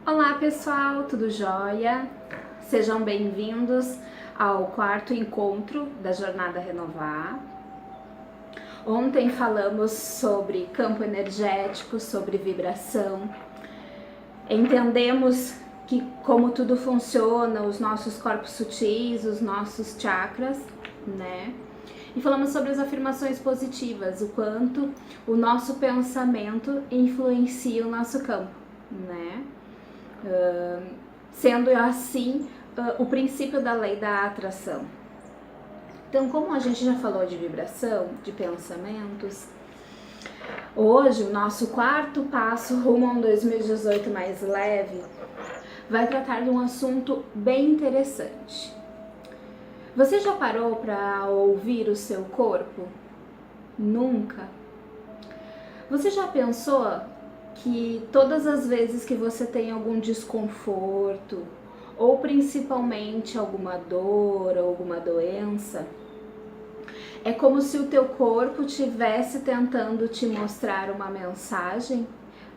Olá pessoal, tudo jóia? Sejam bem-vindos ao quarto encontro da Jornada Renovar. Ontem falamos sobre campo energético, sobre vibração. Entendemos como tudo funciona, os nossos corpos sutis, os nossos chakras, né? E falamos sobre as afirmações positivas, o quanto o nosso pensamento influencia o nosso campo, né? Sendo assim o princípio da lei da atração. Então, como a gente já falou de vibração, de pensamentos, hoje o nosso quarto passo rumo a um 2018 mais leve vai tratar de um assunto bem interessante. Você já parou para ouvir o seu corpo? Nunca? Você já pensou que todas as vezes que você tem algum desconforto, ou principalmente alguma dor ou alguma doença, é como se o teu corpo estivesse tentando te mostrar uma mensagem?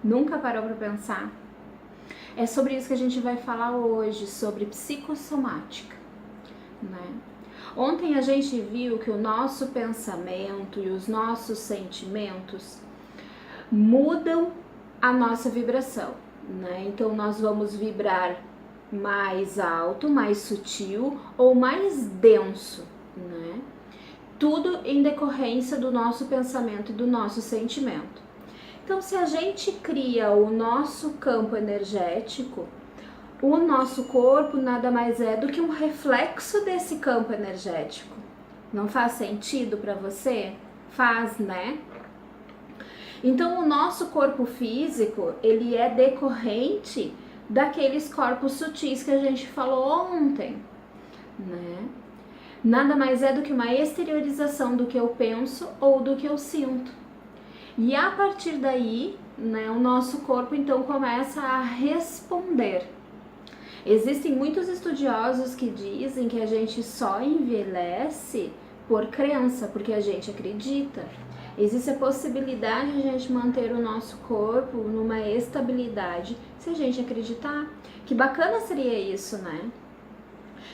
Nunca parou para pensar? É sobre isso que a gente vai falar hoje, sobre psicossomática, né? Ontem a gente viu que o nosso pensamento e os nossos sentimentos mudam a nossa vibração, né? Então nós vamos vibrar mais alto, mais sutil ou mais denso, né? Tudo em decorrência do nosso pensamento e do nosso sentimento. Então, se a gente cria o nosso campo energético, o nosso corpo nada mais é do que um reflexo desse campo energético. Não faz sentido para você? Faz, né? Então, o nosso corpo físico, ele é decorrente daqueles corpos sutis que a gente falou ontem, né? Nada mais é do que uma exteriorização do que eu penso ou do que eu sinto. E a partir daí, né, o nosso corpo então começa a responder. Existem muitos estudiosos que dizem que a gente só envelhece por crença, porque a gente acredita. Existe a possibilidade de a gente manter o nosso corpo numa estabilidade se a gente acreditar. Que bacana seria isso, né?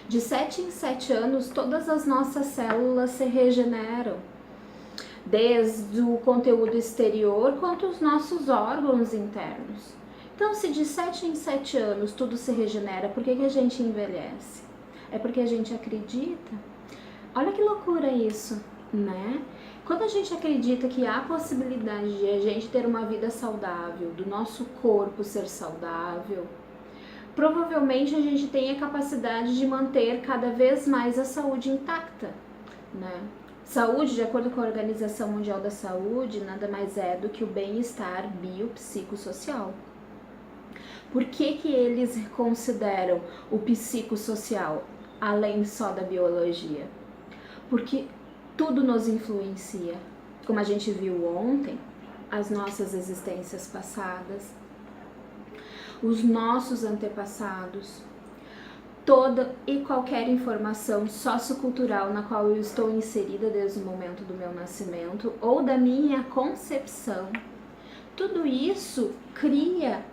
De 7 em 7 anos, todas as nossas células se regeneram. Desde o conteúdo exterior quanto os nossos órgãos internos. Então, se de 7 em 7 anos tudo se regenera, por que a gente envelhece? É porque a gente acredita. Olha que loucura isso, né? Quando a gente acredita que há possibilidade de a gente ter uma vida saudável, do nosso corpo ser saudável, provavelmente a gente tem a capacidade de manter cada vez mais a saúde intacta, né? Saúde, de acordo com a Organização Mundial da Saúde, nada mais é do que o bem-estar biopsicossocial. Por que eles consideram o psicossocial além só da biologia? Porque tudo nos influencia. Como a gente viu ontem, as nossas existências passadas, os nossos antepassados, toda e qualquer informação sociocultural na qual eu estou inserida desde o momento do meu nascimento ou da minha concepção, tudo isso cria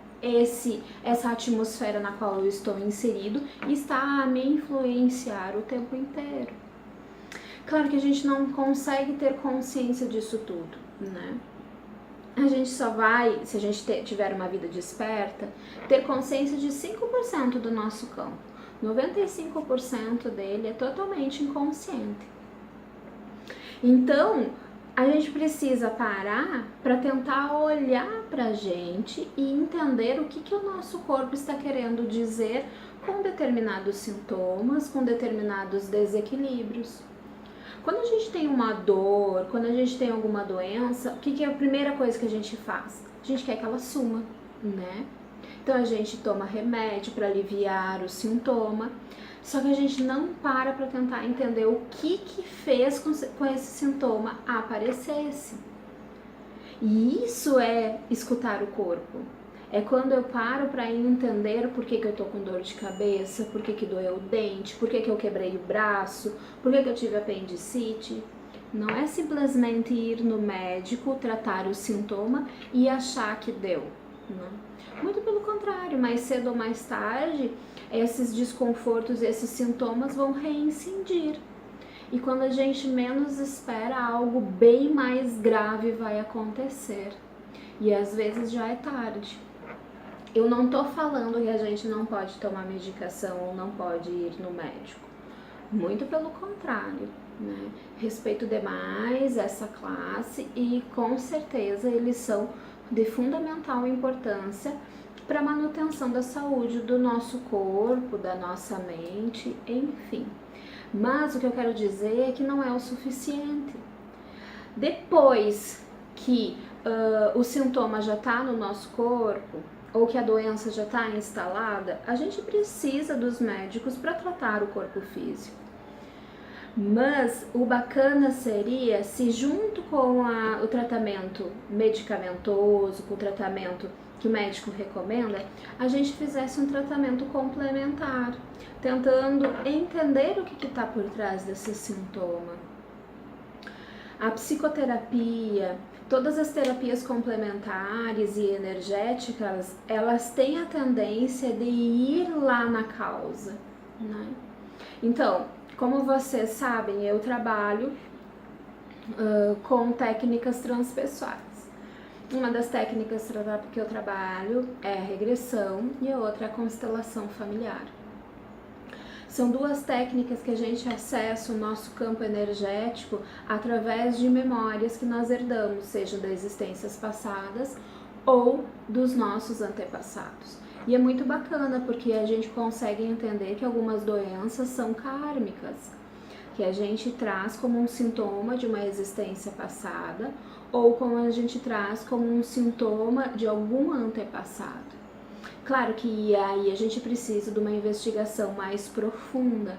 essa atmosfera na qual eu estou inserido e está a me influenciar o tempo inteiro. Claro que a gente não consegue ter consciência disso tudo, né? A gente só vai, se a gente tiver uma vida desperta, ter consciência de 5% do nosso campo. 95% dele é totalmente inconsciente. Então, a gente precisa parar para tentar olhar pra gente e entender o que o nosso corpo está querendo dizer com determinados sintomas, com determinados desequilíbrios. Quando a gente tem uma dor, quando a gente tem alguma doença, o que é a primeira coisa que a gente faz? A gente quer que ela suma, né? Então a gente toma remédio para aliviar o sintoma, só que a gente não para tentar entender o que fez com esse sintoma aparecesse. E isso é escutar o corpo. É quando eu paro para entender por que eu tô com dor de cabeça, por que doeu o dente, por que eu quebrei o braço, por que eu tive apendicite. Não é simplesmente ir no médico, tratar o sintoma e achar que deu. né? Muito pelo contrário, mais cedo ou mais tarde, esses desconfortos, esses sintomas vão reincidir. E quando a gente menos espera, algo bem mais grave vai acontecer. E às vezes já é tarde. Eu não tô falando que a gente não pode tomar medicação ou não pode ir no médico. Muito pelo contrário, né? Respeito demais essa classe e com certeza eles são de fundamental importância para a manutenção da saúde do nosso corpo, da nossa mente, enfim. Mas o que eu quero dizer é que não é o suficiente. Depois que o sintoma já está no nosso corpo, ou que a doença já está instalada, a gente precisa dos médicos para tratar o corpo físico. Mas o bacana seria se junto com o tratamento medicamentoso, com o tratamento que o médico recomenda, a gente fizesse um tratamento complementar, tentando entender o que está por trás desse sintoma. A psicoterapia, todas as terapias complementares e energéticas, elas têm a tendência de ir lá na causa, né? Então, como vocês sabem, eu trabalho com técnicas transpessoais. Uma das técnicas que eu trabalho é a regressão e a outra é a constelação familiar. São duas técnicas que a gente acessa o nosso campo energético através de memórias que nós herdamos, sejam das existências passadas ou dos nossos antepassados. E é muito bacana porque a gente consegue entender que algumas doenças são kármicas, que a gente traz como um sintoma de uma existência passada ou como a gente traz como um sintoma de algum antepassado. Claro que aí a gente precisa de uma investigação mais profunda.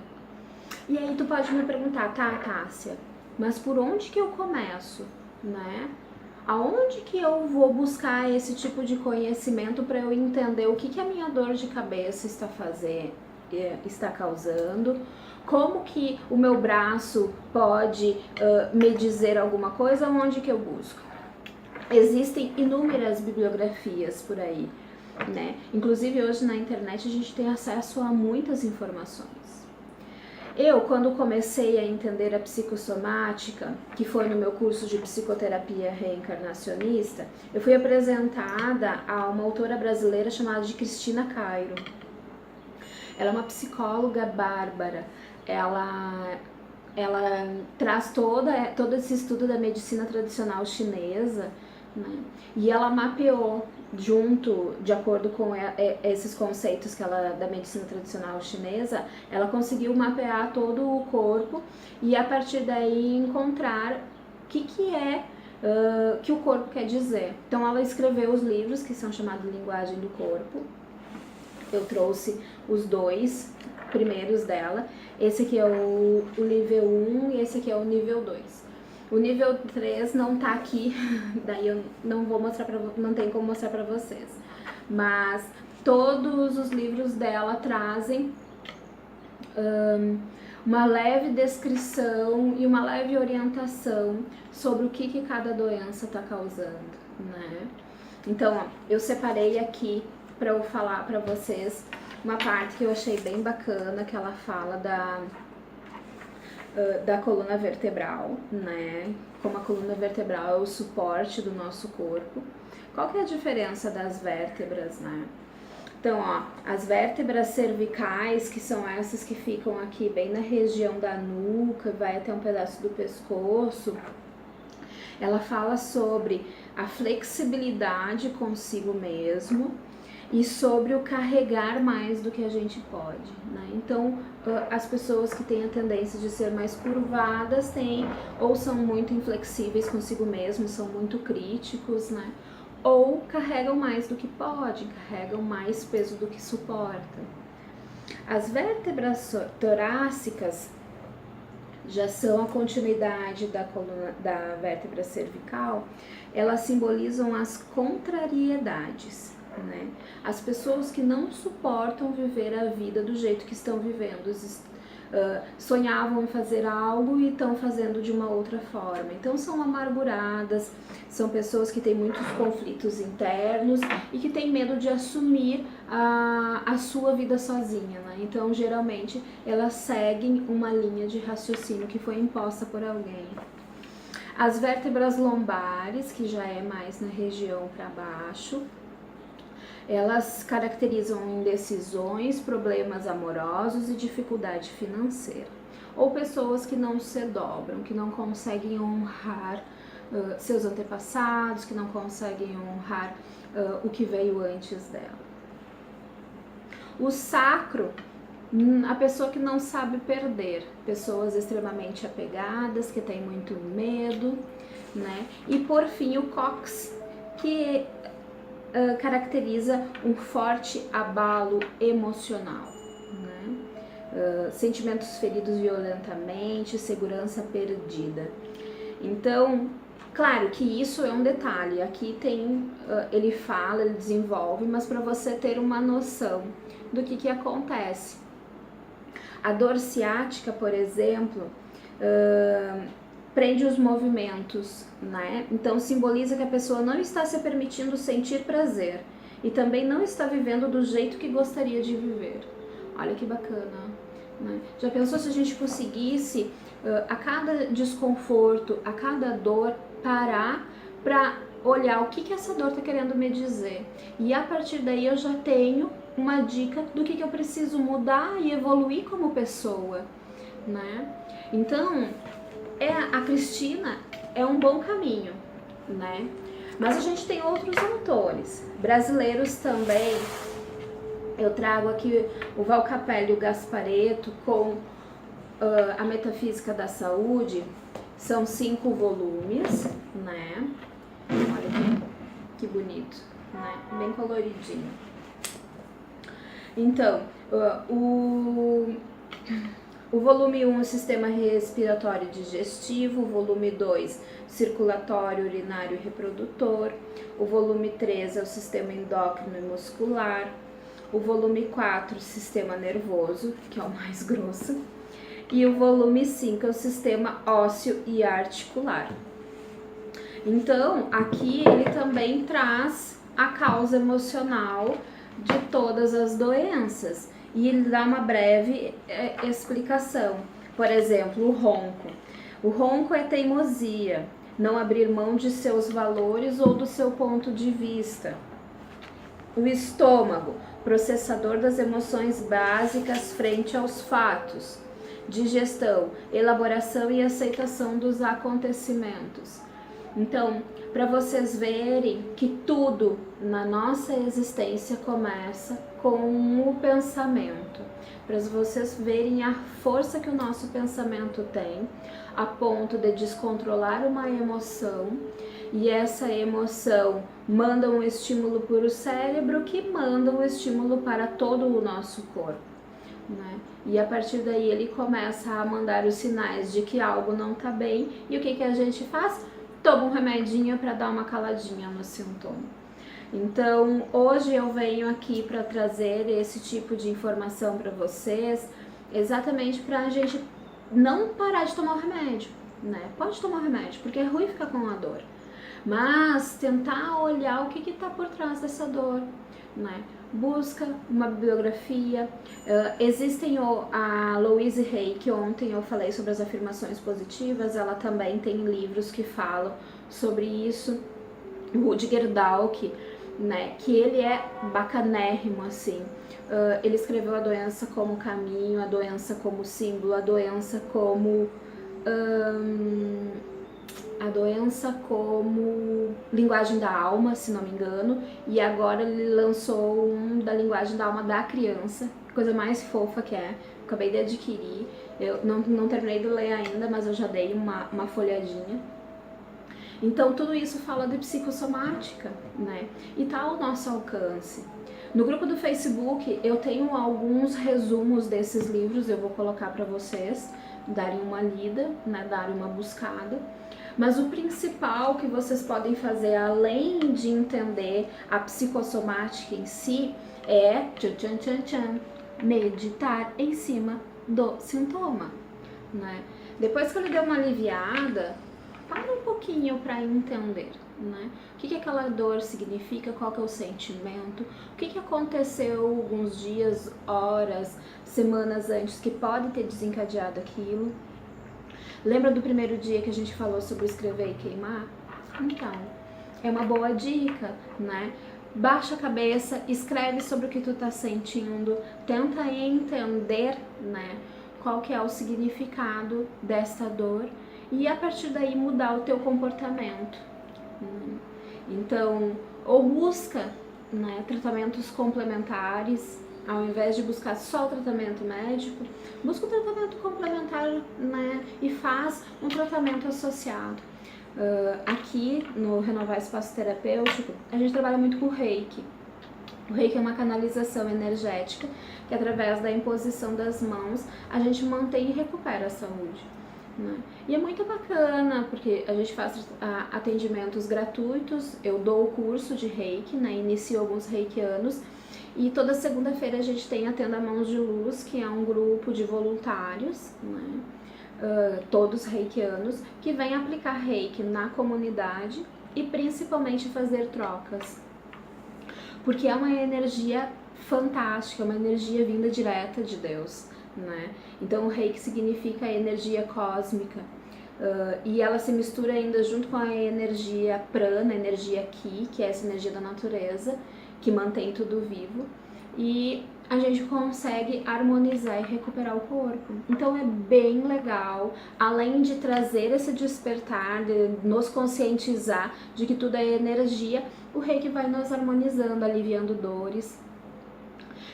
E aí tu pode me perguntar, tá, Tássia, mas por onde que eu começo, né? Aonde que eu vou buscar esse tipo de conhecimento para eu entender o que a minha dor de cabeça está causando? Como que o meu braço pode me dizer alguma coisa? Onde que eu busco? Existem inúmeras bibliografias por aí, né? Inclusive hoje na internet a gente tem acesso a muitas informações. Eu, quando comecei a entender a psicossomática, que foi no meu curso de psicoterapia reencarnacionista, eu fui apresentada a uma autora brasileira chamada de Cristina Cairo. Ela é uma psicóloga bárbara. Ela traz todo esse estudo da medicina tradicional chinesa, né? E ela mapeou junto, de acordo com esses conceitos que da medicina tradicional chinesa, ela conseguiu mapear todo o corpo e a partir daí encontrar o que é que o corpo quer dizer. Então ela escreveu os livros que são chamados Linguagem do Corpo. Eu trouxe os dois primeiros dela. Esse aqui é o nível 1 e esse aqui é o nível 2. O nível 3 não tá aqui, daí eu não vou mostrar não tem como mostrar pra vocês. Mas todos os livros dela trazem uma leve descrição e uma leve orientação sobre o que cada doença tá causando, né? Então, ó, eu separei aqui para eu falar para vocês uma parte que eu achei bem bacana, que ela fala da coluna vertebral, né? Como a coluna vertebral é o suporte do nosso corpo. Qual que é a diferença das vértebras, né? Então, ó, as vértebras cervicais, que são essas que ficam aqui bem na região da nuca, vai até um pedaço do pescoço, ela fala sobre a flexibilidade consigo mesmo e sobre o carregar mais do que a gente pode, né? Então, as pessoas que têm a tendência de ser mais curvadas têm, ou são muito inflexíveis consigo mesmos, são muito críticos, né? Ou carregam mais do que podem, carregam mais peso do que suportam. As vértebras torácicas já são a continuidade da coluna da vértebra cervical, elas simbolizam as contrariedades, né? As pessoas que não suportam viver a vida do jeito que estão vivendo, sonhavam em fazer algo e estão fazendo de uma outra forma. Então são amarguradas, são pessoas que têm muitos conflitos internos e que têm medo de assumir a sua vida sozinha, né? Então geralmente elas seguem uma linha de raciocínio que foi imposta por alguém. As vértebras lombares, que já é mais na região para baixo, elas caracterizam indecisões, problemas amorosos e dificuldade financeira. Ou pessoas que não se dobram, que não conseguem honrar seus antepassados, que não conseguem honrar o que veio antes dela. O sacro, a pessoa que não sabe perder, pessoas extremamente apegadas, que têm muito medo, né? E por fim o cox, que caracteriza um forte abalo emocional, né? Sentimentos feridos violentamente, segurança perdida. Então, claro que isso é um detalhe, aqui tem, ele fala, ele desenvolve, mas para você ter uma noção do que acontece. A dor ciática, por exemplo, prende os movimentos, né? Então simboliza que a pessoa não está se permitindo sentir prazer e também não está vivendo do jeito que gostaria de viver. Olha que bacana, né? Já pensou se a gente conseguisse a cada desconforto, a cada dor, parar para olhar o que essa dor está querendo me dizer, e a partir daí eu já tenho uma dica do que eu preciso mudar e evoluir como pessoa, né? Então a Cristina é um bom caminho, né? Mas a gente tem outros autores brasileiros também. Eu trago aqui o Val Capelli e o Gasparetto com a Metafísica da Saúde. São 5 volumes, né? Olha que bonito, né? Bem coloridinho. Então, o volume 1, Sistema Respiratório e Digestivo, o volume 2, Circulatório, Urinário e Reprodutor, o volume 3 é o Sistema Endócrino e Muscular, o volume 4, Sistema Nervoso, que é o mais grosso, e o volume 5 é o Sistema Ósseo e Articular. Então, aqui ele também traz a causa emocional de todas as doenças. E ele dá uma breve explicação. Por exemplo, o ronco. O ronco é teimosia, não abrir mão de seus valores ou do seu ponto de vista. O estômago, processador das emoções básicas frente aos fatos. Digestão, elaboração e aceitação dos acontecimentos. Então, para vocês verem que tudo na nossa existência começa com o pensamento, para vocês verem a força que o nosso pensamento tem, a ponto de descontrolar uma emoção, e essa emoção manda um estímulo para o cérebro, que manda um estímulo para todo o nosso corpo, né? E a partir daí ele começa a mandar os sinais de que algo não está bem, e o que a gente faz? Toma um remedinho para dar uma caladinha no sintoma. Então, hoje eu venho aqui para trazer esse tipo de informação para vocês, exatamente para a gente não parar de tomar o remédio, né? Pode tomar o remédio, porque é ruim ficar com a dor, mas tentar olhar o que está por trás dessa dor, né? Busca uma bibliografia. Existem a Louise Hay, que ontem eu falei sobre as afirmações positivas, ela também tem livros que falam sobre isso. O Rutger Dalk, né, que ele é bacanérrimo, assim. Ele escreveu a doença como caminho, a doença como símbolo, a doença como linguagem da alma, se não me engano, e agora ele lançou um da linguagem da alma da criança, coisa mais fofa que é. Acabei de adquirir, eu não terminei de ler ainda, mas eu já dei uma folhadinha. Então tudo isso fala de psicossomática, né? E tá ao nosso alcance. No grupo do Facebook eu tenho alguns resumos desses livros, eu vou colocar para vocês darem uma lida, né? Darem uma buscada. Mas o principal que vocês podem fazer, além de entender a psicossomática em si, é meditar em cima do sintoma, né? Depois que ele deu uma aliviada, para um pouquinho para entender, né? O que aquela dor significa, qual que é o sentimento, o que aconteceu alguns dias, horas, semanas antes que pode ter desencadeado aquilo. Lembra do primeiro dia que a gente falou sobre escrever e queimar? Então, é uma boa dica, né? Baixa a cabeça, escreve sobre o que tu tá sentindo, tenta entender, né, qual que é o significado dessa dor e a partir daí mudar o teu comportamento. Então, ou busca, né, tratamentos complementares, ao invés de buscar só o tratamento médico, busca o tratamento complementar, né, e faz um tratamento associado. Aqui no Renovar Espaço Terapêutico, a gente trabalha muito com o Reiki. O Reiki é uma canalização energética que, através da imposição das mãos, a gente mantém e recupera a saúde, né? E é muito bacana, porque a gente faz atendimentos gratuitos, eu dou o curso de Reiki, né? Inicio alguns reikianos, e toda segunda-feira a gente tem a Tenda Mãos de Luz, que é um grupo de voluntários, né? Todos reikianos, que vêm aplicar reiki na comunidade e principalmente fazer trocas, porque é uma energia fantástica, uma energia vinda direta de Deus, né? Então o reiki significa a energia cósmica, e ela se mistura ainda junto com a energia prana, a energia ki, que é essa energia da natureza, que mantém tudo vivo, e a gente consegue harmonizar e recuperar o corpo. Então é bem legal, além de trazer esse despertar, de nos conscientizar de que tudo é energia, o reiki vai nos harmonizando, aliviando dores.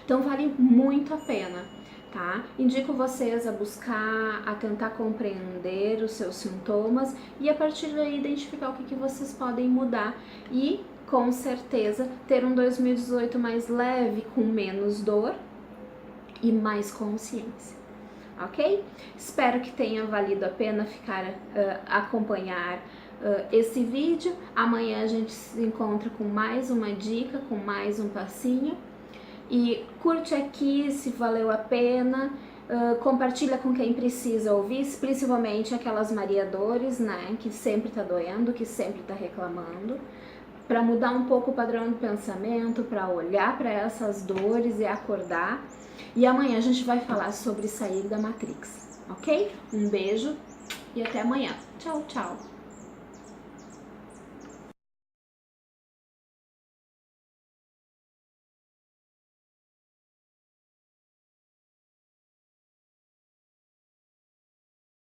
Então vale muito a pena, tá? Indico vocês a buscar, a tentar compreender os seus sintomas e a partir daí identificar o que vocês podem mudar e, com certeza, ter um 2018 mais leve, com menos dor e mais consciência, ok? Espero que tenha valido a pena acompanhar esse vídeo. Amanhã a gente se encontra com mais uma dica, com mais um passinho. E curte aqui se valeu a pena, compartilha com quem precisa ouvir, principalmente aquelas mareadores, né, que sempre tá doendo, que sempre tá reclamando, para mudar um pouco o padrão do pensamento, para olhar para essas dores e acordar. E amanhã a gente vai falar sobre sair da Matrix, ok? Um beijo e até amanhã. Tchau, tchau!